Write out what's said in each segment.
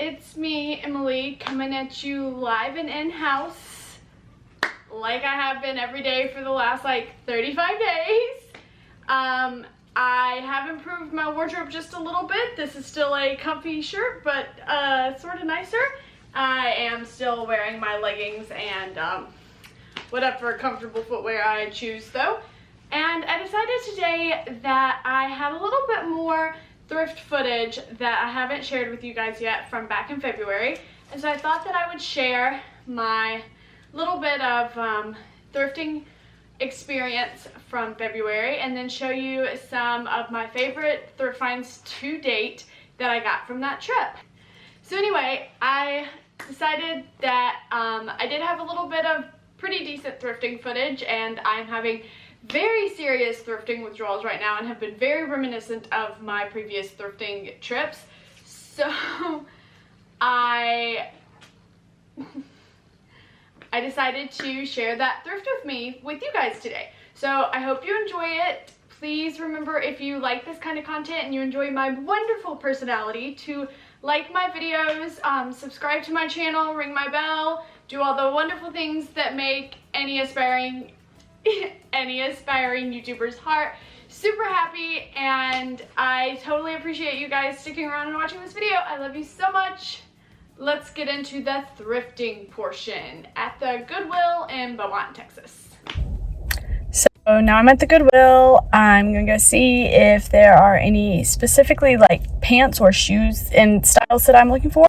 it's me, Emily, coming at you live and in-house like I have been every day for the last like 35 days. I have improved my wardrobe just a little bit. This is still a comfy shirt, but sort of nicer. I am still wearing my leggings and whatever comfortable footwear I choose though. And I decided today that I have a little bit more thrift footage that I haven't shared with you guys yet from back in February. And so I thought that I would share my little bit of thrifting experience from February and then show you some of my favorite thrift finds to date that I got from that trip. So anyway, I decided that I did have a little bit of pretty decent thrifting footage, and I'm having very serious thrifting withdrawals right now and have been very reminiscent of my previous thrifting trips. So I decided to share that thrift with you guys today. So I hope you enjoy it. Please remember, if you like this kind of content and you enjoy my wonderful personality, to like my videos, subscribe to my channel, ring my bell, do all the wonderful things that make any aspiring YouTuber's heart super happy. And I totally appreciate you guys sticking around and watching this video. I love you so much. Let's get into the thrifting portion at the Goodwill in Beaumont, Texas. So now I'm at the Goodwill. I'm gonna go see if there are any specifically like pants or shoes and styles that I'm looking for.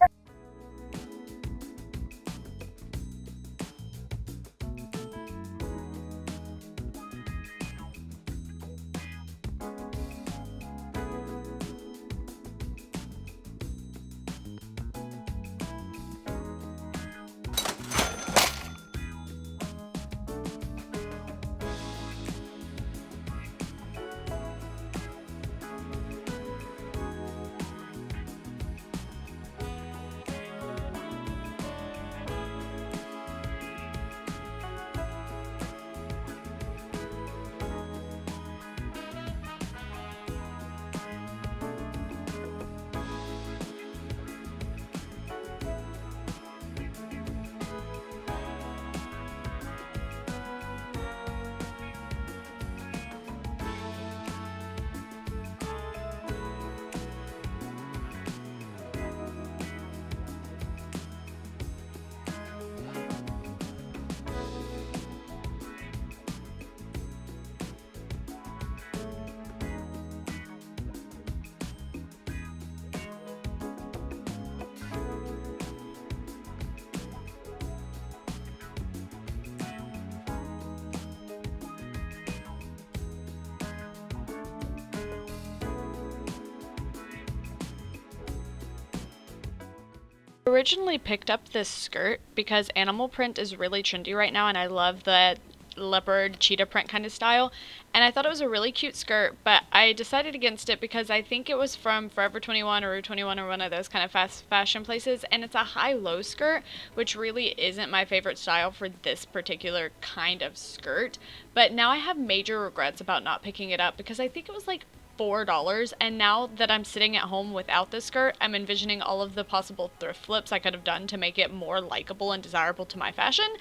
Originally picked up this skirt because animal print is really trendy right now, and I love the leopard cheetah print kind of style, and I thought it was a really cute skirt, but I decided against it because I think it was from Forever 21 or Rue 21 or one of those kind of fast fashion places, and it's a high-low skirt, which really isn't my favorite style for this particular kind of skirt. But now I have major regrets about not picking it up because I think it was like $4, and now that I'm sitting at home without this skirt, I'm envisioning all of the possible thrift flips I could have done to make it more likable and desirable to my fashion,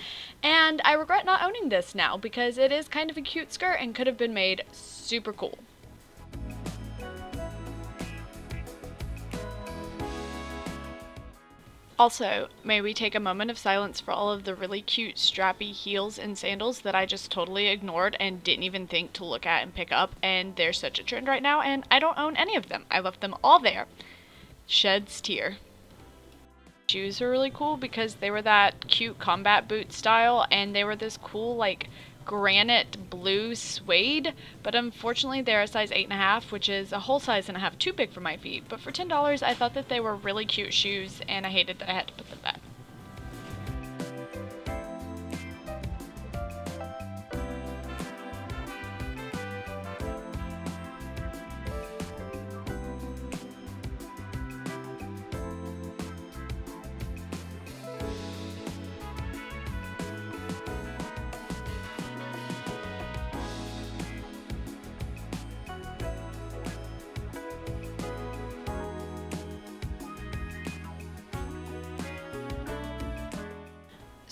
and I regret not owning this now because it is kind of a cute skirt and could have been made super cool. Also, may we take a moment of silence for all of the really cute strappy heels and sandals that I just totally ignored and didn't even think to look at and pick up, and they're such a trend right now, and I don't own any of them. I left them all there. Sheds tear. Shoes are really cool because they were that cute combat boot style, and they were this cool like granite blue suede, but unfortunately they're a size 8.5, which is a whole size and a half too big for my feet. But for $10, I thought that they were really cute shoes, and I hated that I had to put them back.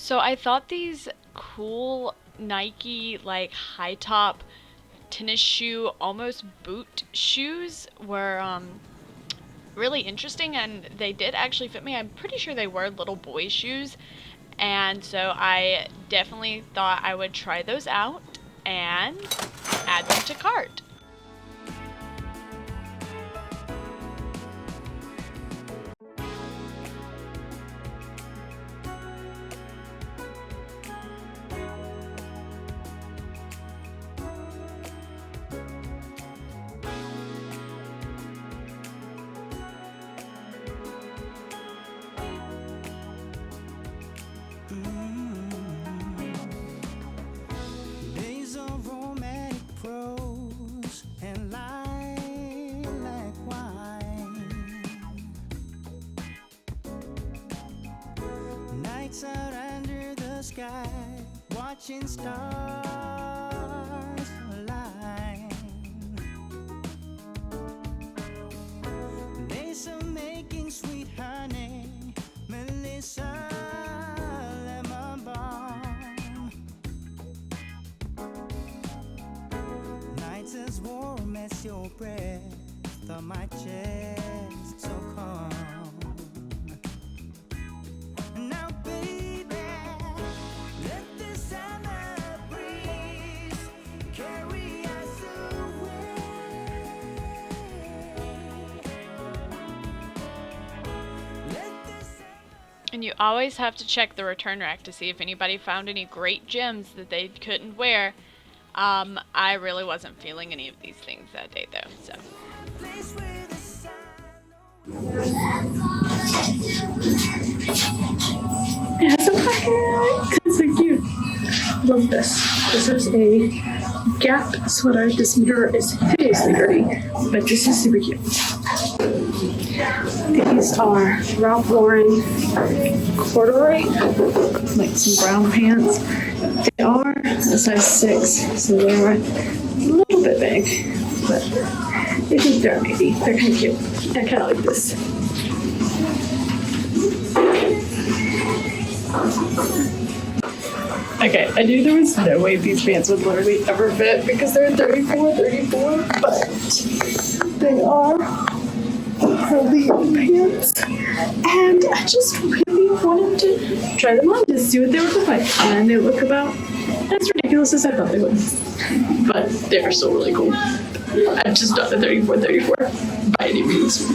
So I thought these cool Nike like high top tennis shoe, almost boot shoes were really interesting, and they did actually fit me. I'm pretty sure they were little boy shoes, and so I definitely thought I would try those out and add them to cart. Days of romantic prose and lilac wine. Nights out under the sky, watching stars align. Days of making sweet honey, Melissa lemon balm. Nights as warm as your breath on my chest, so calm. Now, baby, let the summer breeze carry us away. Let the And you always have to check the return rack to see if anybody found any great gems that they couldn't wear. I really wasn't feeling any of these things that day though, so. place where the sun It has a pocket. It's so cute. Love this. This is a Gap sweater. This mirror is hideously dirty, but this is super cute. These are Ralph Lauren corduroy, like some brown pants. They are a size 6, so they're a little bit big, but I think they're maybe. They're kind of cute. I kind of like this. Okay, I knew there was no way these pants would literally ever fit because they're 34, but they are curly pants. And I just really wanted to try them on to see what they would look like. And they look about as ridiculous as I thought they would. But they're still really cool. I'm just not a 34 by any means.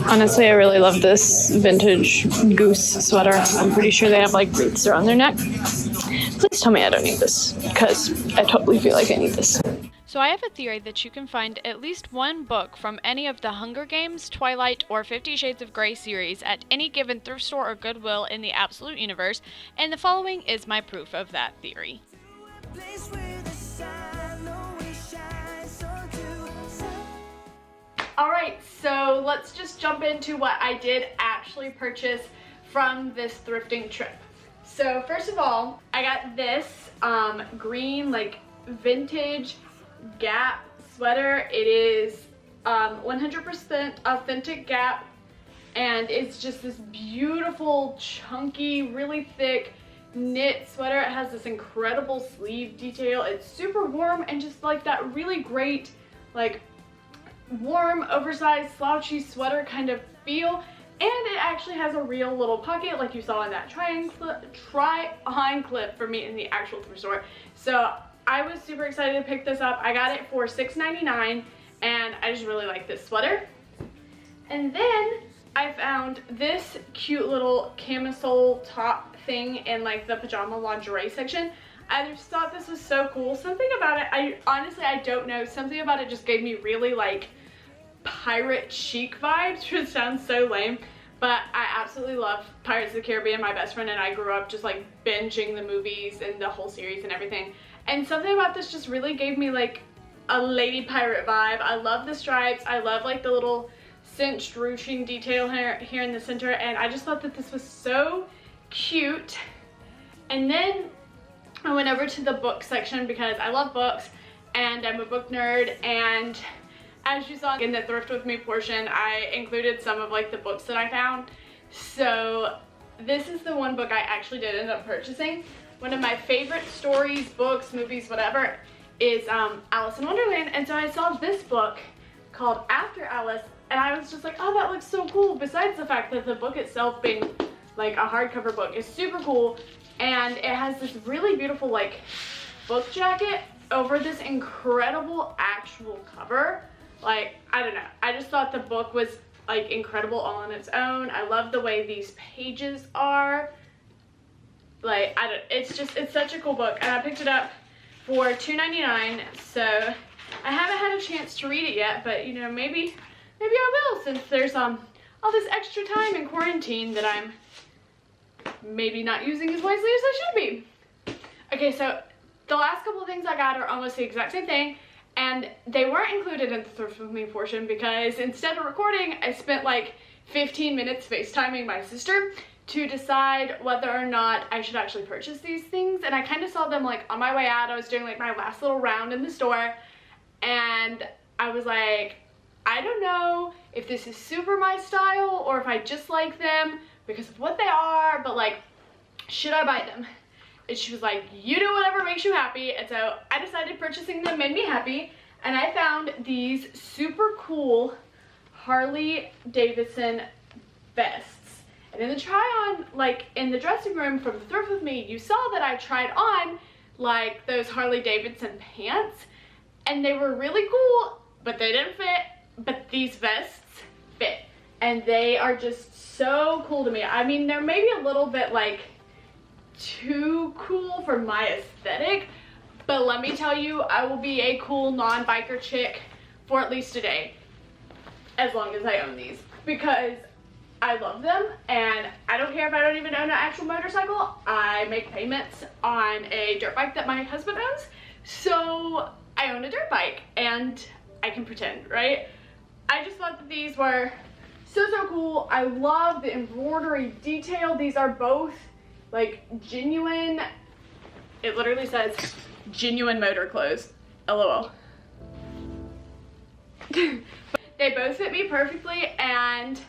Honestly, I really love this vintage goose sweater. I'm pretty sure they have like wreaths around their neck. Please tell me I don't need this, because I totally feel like I need this. So I have a theory that you can find at least one book from any of the Hunger Games, Twilight, or 50 Shades of Grey series at any given thrift store or Goodwill in the absolute universe, and the following is my proof of that theory. place where the sun always shines so too. Alright, so let's just jump into what I did actually purchase from this thrifting trip. So first of all, I got this green like vintage Gap sweater. It is 100% authentic Gap, and it's just this beautiful, chunky, really thick knit sweater. It has this incredible sleeve detail. It's super warm and just like that really great like warm, oversized, slouchy sweater kind of feel. And it actually has a real little pocket like you saw in that try-on clip for me in the actual thrift store. So I was super excited to pick this up. I got it for $6.99 and I just really like this sweater. And then I found this cute little camisole top thing in like the pajama lingerie section. I just thought this was so cool. Something about it, I don't know, something about it just gave me really like pirate chic vibes, which sounds so lame, but I absolutely love Pirates of the Caribbean. My best friend and I grew up just like binging the movies and the whole series and everything, and something about this just really gave me like a lady pirate vibe. I love the stripes. I love like the little cinched ruching detail here in the center, and I just thought that this was so cute. And then I went over to the book section because I love books and I'm a book nerd, and as you saw in the thrift with me portion, I included some of like the books that I found. So this is the one book I actually did end up purchasing. One of my favorite stories, books, movies, whatever, is Alice in Wonderland. And so I saw this book called After Alice, and I was just like, oh, that looks so cool. Besides the fact that the book itself being like a hardcover book is super cool, and it has this really beautiful like book jacket over this incredible actual cover. Like, I don't know, I just thought the book was like incredible all on its own. I love the way these pages are. Like, it's such a cool book, and I picked it up for $2.99. So I haven't had a chance to read it yet, but you know, maybe I will, since there's all this extra time in quarantine that I'm maybe not using as wisely as I should be. Okay, so the last couple of things I got are almost the exact same thing, and they weren't included in the thrift with me portion because instead of recording, I spent like 15 minutes FaceTiming my sister to decide whether or not I should actually purchase these things. And I kind of saw them like on my way out. I was doing like my last little round in the store, and I was like, I don't know if this is super my style or if I just like them because of what they are, but like, should I buy them? And she was like, you do whatever makes you happy. And so I decided purchasing them made me happy, and I found these super cool Harley Davidson vests. And in the try on, like in the dressing room from the thrift with me, you saw that I tried on like those Harley Davidson pants, and they were really cool, but they didn't fit. But these vests fit, and they are just so cool to me. I mean, they're maybe a little bit like too cool for my aesthetic, but let me tell you, I will be a cool non-biker chick for at least a day, as long as I own these, because I love them. And I don't care if I don't even own an actual motorcycle. I make payments on a dirt bike that my husband owns, so I own a dirt bike and I can pretend, right? I just thought that these were so cool. I love the embroidery detail. These are both like genuine, it literally says genuine motor clothes, LOL. They both fit me perfectly, and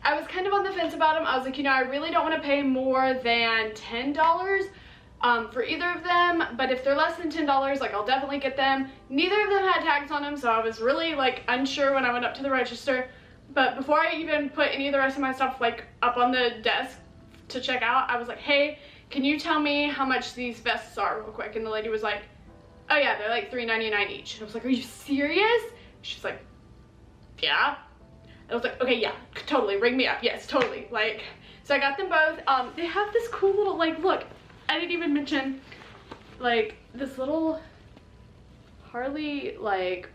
I was kind of on the fence about them. I was like, you know, I really don't want to pay more than $10 for either of them, but if they're less than $10, like, I'll definitely get them. Neither of them had tags on them, so I was really like unsure when I went up to the register. But before I even put any of the rest of my stuff like up on the desk to check out, I was like, hey, can you tell me how much these vests are real quick? And the lady was like, oh yeah, they're like $3.99 each. And I was like, are you serious? She's like, yeah. And I was like, okay, yeah, totally, ring me up, yes, totally. Like, so I got them both. They have this cool little, like, look, I didn't even mention, like, this little Harley, like,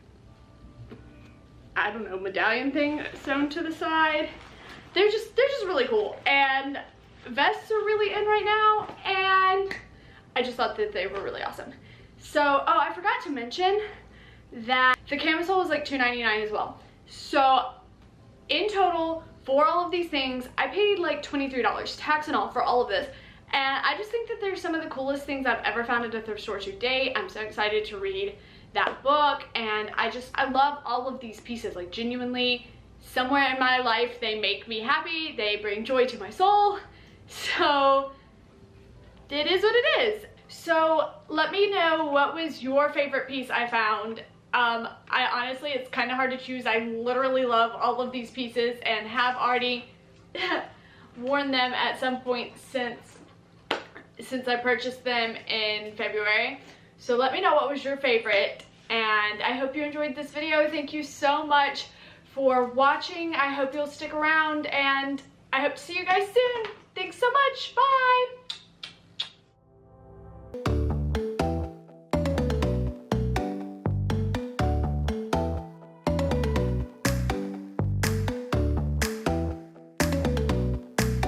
I don't know, medallion thing sewn to the side. They're just really cool, and vests are really in right now, and I just thought that they were really awesome. So, oh, I forgot to mention that the camisole was like $2.99 as well. So in total, for all of these things, I paid like $23, tax and all, for all of this. And I just think that they're some of the coolest things I've ever found at a thrift store to date. I'm so excited to read that book, and I love all of these pieces. Like, genuinely, somewhere in my life, they make me happy. They bring joy to my soul. So it is what it is. So let me know, what was your favorite piece I found? I honestly, it's kind of hard to choose. I literally love all of these pieces and have already worn them at some point since I purchased them in February. So let me know what was your favorite, and I hope you enjoyed this video. Thank you so much for watching. I hope you'll stick around, and I hope to see you guys soon. Thanks so much. Bye.